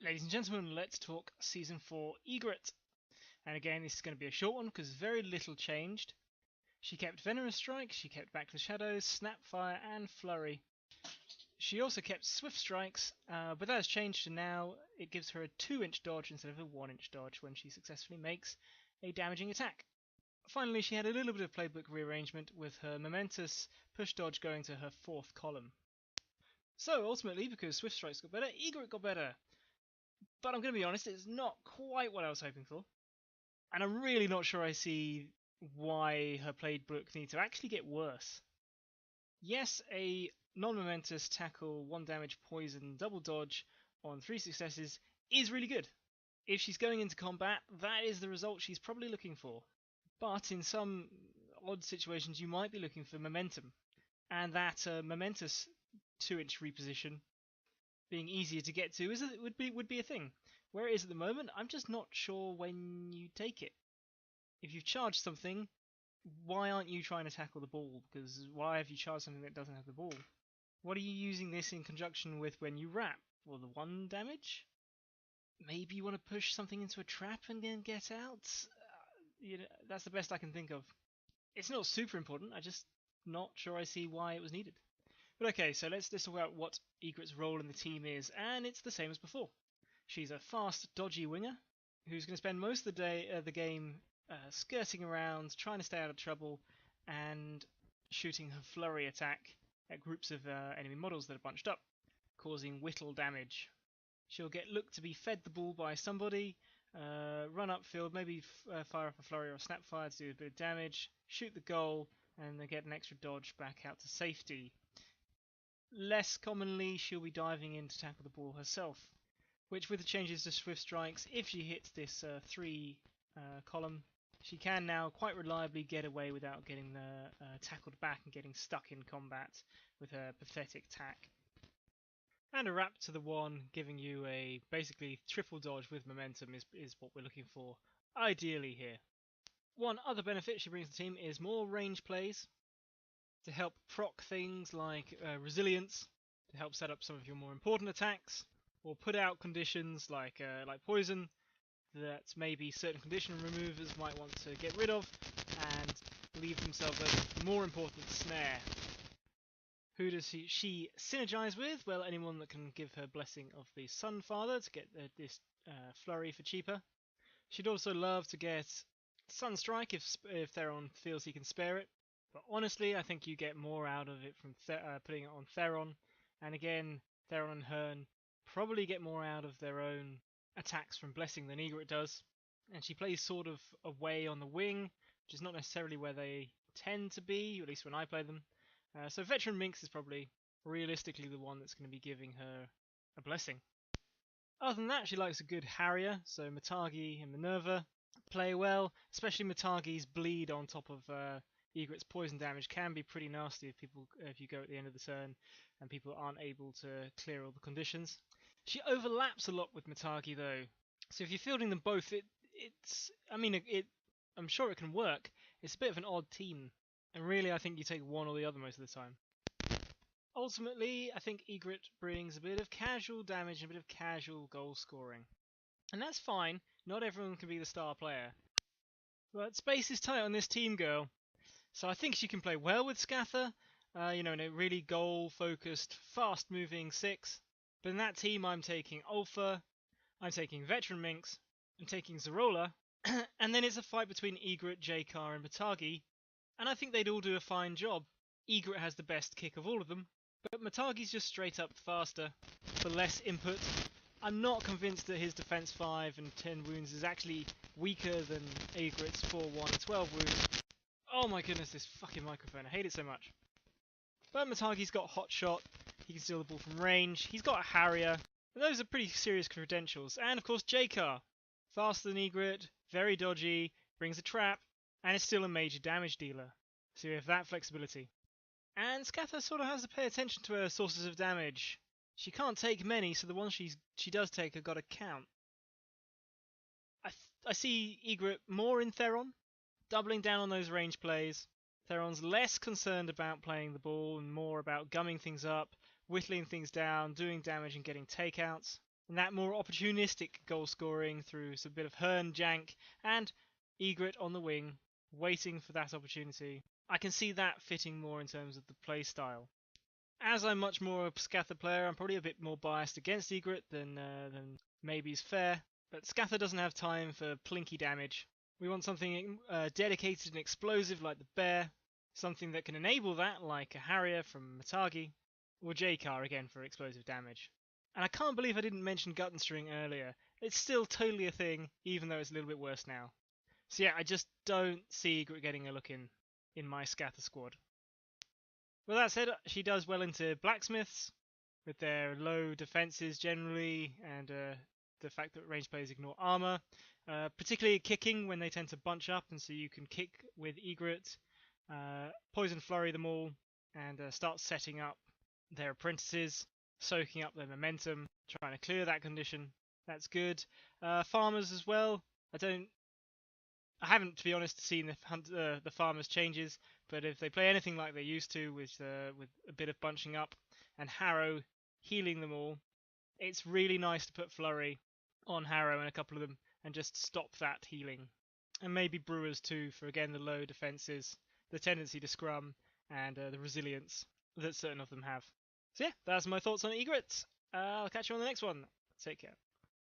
Ladies and gentlemen, let's talk Season 4 Egret. And again, this is going to be a short one because very little changed. She kept Venomous Strike, she kept Back to the Shadows, Snapfire, and Flurry. She also kept Swift Strikes, but that has changed to now it gives her a 2-inch dodge instead of a 1-inch dodge when she successfully makes a damaging attack. Finally, she had a little bit of playbook rearrangement with her momentous push dodge going to her 4th column. So ultimately, because Swift Strikes got better, Egret got better. But I'm going to be honest, it's not quite what I was hoping for. And I'm really not sure I see why her playbook needs to actually get worse. Yes, a non-momentous tackle, 1 damage, poison, double dodge on 3 successes is really good. If she's going into combat, that is the result she's probably looking for. But in some odd situations, you might be looking for momentum. And that momentous 2-inch reposition being easier to get to would be a thing. Where it is at the moment, I'm just not sure when you take it. If you've charged something, why aren't you trying to tackle the ball? Because why have you charged something that doesn't have the ball? What are you using this in conjunction with when you wrap? Well, the 1 damage? Maybe you want to push something into a trap and then get out? That's the best I can think of. It's not super important, I'm just not sure I see why it was needed. But okay, so let's talk about what Egret's role in the team is, and it's the same as before. She's a fast, dodgy winger who's going to spend most of the game skirting around, trying to stay out of trouble, and shooting her flurry attack at groups of enemy models that are bunched up, causing whittle damage. She'll get looked to be fed the ball by somebody, run upfield, maybe fire up a flurry or a snapfire to do a bit of damage, shoot the goal, and then get an extra dodge back out to safety. Less commonly, she'll be diving in to tackle the ball herself, which with the changes to Swift Strikes, if she hits this 3 column, she can now quite reliably get away without getting tackled back and getting stuck in combat with her pathetic tack. And a wrap to the 1, giving you a basically triple dodge with momentum is what we're looking for, ideally here. One other benefit she brings to the team is more range plays, to help proc things like resilience, to help set up some of your more important attacks, or put out conditions like poison that maybe certain condition removers might want to get rid of and leave themselves open for more important snare. Who does she synergize with? Well, anyone that can give her blessing of the Sunfather to get this flurry for cheaper. She'd also love to get Sunstrike if Theron feels he can spare it. But honestly, I think you get more out of it from putting it on Theron. And again, Theron and Hearn probably get more out of their own attacks from Blessing than Egret does. And she plays sort of away on the wing, which is not necessarily where they tend to be, at least when I play them. So Veteran Minx is probably realistically the one that's going to be giving her a blessing. Other than that, she likes a good Harrier, so Matagi and Minerva play well, especially Matagi's bleed on top of Egret's poison damage can be pretty nasty if you go at the end of the turn and people aren't able to clear all the conditions. She overlaps a lot with Matagi though, so if you're fielding them both, I'm sure it can work. It's a bit of an odd team, and really I think you take one or the other most of the time. Ultimately, I think Egret brings a bit of casual damage and a bit of casual goal scoring, and that's fine. Not everyone can be the star player, but space is tight on this team, girl. So I think she can play well with Scatha, in a really goal-focused, fast-moving 6. But in that team, I'm taking Ulfa, I'm taking Veteran Minx, I'm taking Zarola, and then it's a fight between Egret, J-Car, and Matagi, and I think they'd all do a fine job. Egret has the best kick of all of them, but Matagi's just straight up faster, for less input. I'm not convinced that his defense 5 and 10 wounds is actually weaker than Egret's 4, 1, and 12 wounds. Oh my goodness, this fucking microphone, I hate it so much. But Matagi's got Hot Shot, he can steal the ball from range, he's got a Harrier, and those are pretty serious credentials. And of course J-Car, faster than Egret, very dodgy, brings a trap, and is still a major damage dealer. So you have that flexibility. And Scatha sort of has to pay attention to her sources of damage. She can't take many, so the ones she does take have got to count. I see Egret more in Theron, doubling down on those range plays. Theron's less concerned about playing the ball and more about gumming things up, whittling things down, doing damage and getting takeouts. and that more opportunistic goal scoring through some bit of Hearn jank and Egret on the wing, waiting for that opportunity. I can see that fitting more in terms of the play style. As I'm much more a Scatha player, I'm probably a bit more biased against Egret than maybe is fair, but Scatha doesn't have time for plinky damage. We want something dedicated and explosive like the Bear, something that can enable that like a Harrier from Matagi, or J-Car again for explosive damage. And I can't believe I didn't mention Guttenstring earlier. It's still totally a thing, even though it's a little bit worse now. So yeah, I just don't see Egret getting a look in my Scatha squad. With that said, she does well into blacksmiths, with their low defenses generally, and the fact that range players ignore armor, particularly kicking when they tend to bunch up, and so you can kick with Egret, poison flurry them all, and start setting up their apprentices, soaking up their momentum, trying to clear that condition. That's good. Farmers as well. I haven't, to be honest, seen the farmers changes, but if they play anything like they used to, with a bit of bunching up and Harrow healing them all, it's really nice to put Flurry on Harrow and a couple of them and just stop that healing. And maybe Brewers too, for again the low defenses, the tendency to scrum, and the resilience that certain of them have. So yeah, that's my thoughts on Egret. I'll catch you on the next one. Take care.